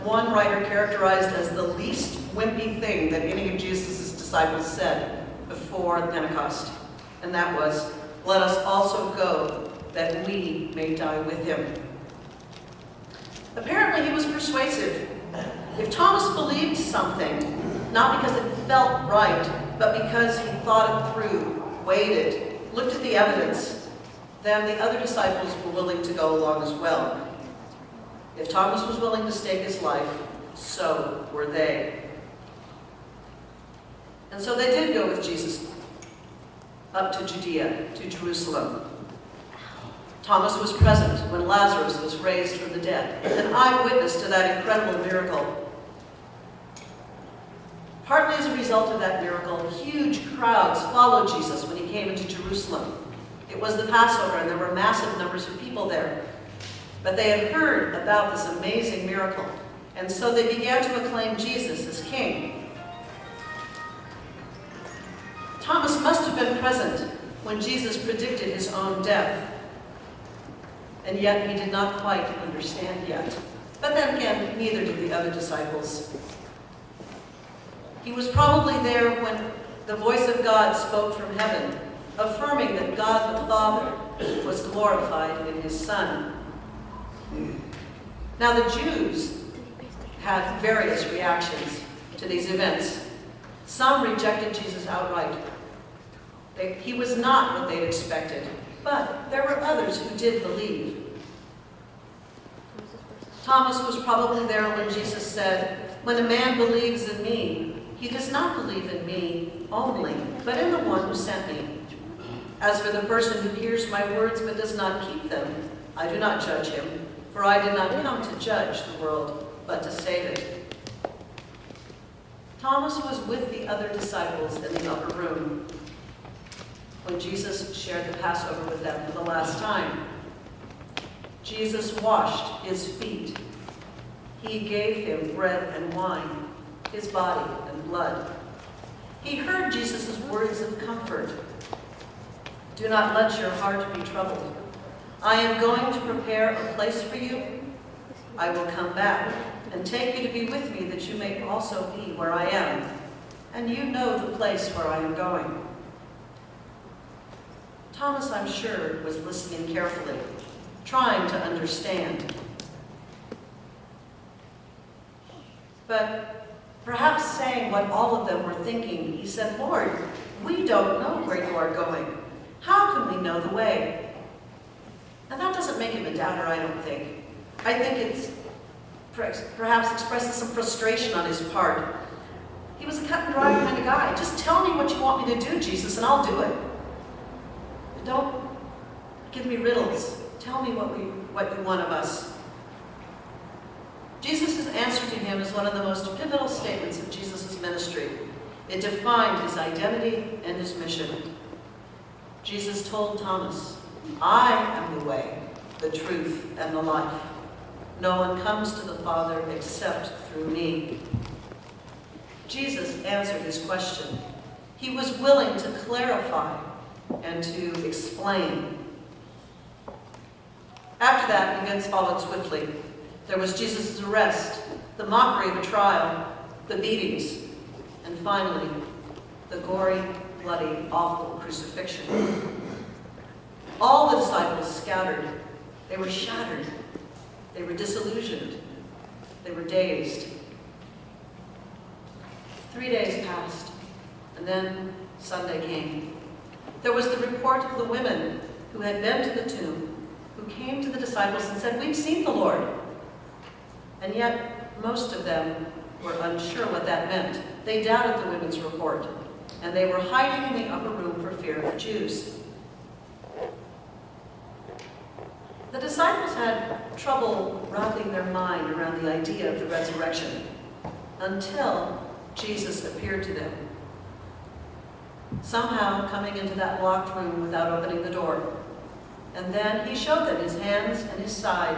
one writer characterized as the least wimpy thing that any of Jesus' disciples said before Pentecost. And that was, "Let us also go, that we may die with him." Apparently he was persuasive. If Thomas believed something, not because it felt right, but because he thought it through, weighed it, looked at the evidence, then the other disciples were willing to go along as well. If Thomas was willing to stake his life, so were they. And so they did go with Jesus up to Judea, to Jerusalem. Thomas was present when Lazarus was raised from the dead, an eyewitness to that incredible miracle. Partly as a result of that miracle, huge crowds followed Jesus when he came into Jerusalem. It was the Passover, and there were massive numbers of people there. But they had heard about this amazing miracle, and so they began to acclaim Jesus as king. Thomas must have been present when Jesus predicted his own death, and yet he did not quite understand yet. But then again, neither did the other disciples. He was probably there when the voice of God spoke from heaven, affirming that God the Father was glorified in his Son. Now the Jews had various reactions to these events. Some rejected Jesus outright. He was not what they'd expected, but there were others who did believe. Thomas was probably there when Jesus said, "When a man believes in me, he does not believe in me only, but in the one who sent me. As for the person who hears my words but does not keep them, I do not judge him, for I did not come to judge the world, but to save it." Thomas was with the other disciples in the upper room when Jesus shared the Passover with them for the last time. Jesus washed his feet. He gave him bread and wine, his body and blood. He heard Jesus' words of comfort. "Do not let your heart be troubled. I am going to prepare a place for you. I will come back and take you to be with me, that you may also be where I am. And you know the place where I am going." Thomas, I'm sure, was listening carefully, trying to understand. But perhaps saying what all of them were thinking, he said, "Lord, we don't know where you are going. How can we know the way?" And that doesn't make him a doubter, I don't think. I think it's perhaps expresses some frustration on his part. He was a cut and dry kind of guy. "Just tell me what you want me to do, Jesus, and I'll do it. Don't give me riddles. Tell me what you want of us." Jesus' answer to him is one of the most pivotal statements of Jesus' ministry. It defined his identity and his mission. Jesus told Thomas, "I am the way, the truth, and the life. No one comes to the Father except through me." Jesus answered his question. He was willing to clarify and to explain. After that, events followed swiftly. There was Jesus' arrest, the mockery of a trial, the beatings, and finally, the gory, bloody, awful crucifixion. All the disciples scattered. They were shattered. They were disillusioned. They were dazed. 3 days passed, and then Sunday came. There was the report of the women who had been to the tomb, who came to the disciples and said, "We've seen the Lord." And yet, most of them were unsure what that meant. They doubted the women's report, and they were hiding in the upper room for fear of the Jews. The disciples had trouble wrapping their mind around the idea of the resurrection until Jesus appeared to them. Somehow coming into that locked room without opening the door. And then he showed them his hands and his side,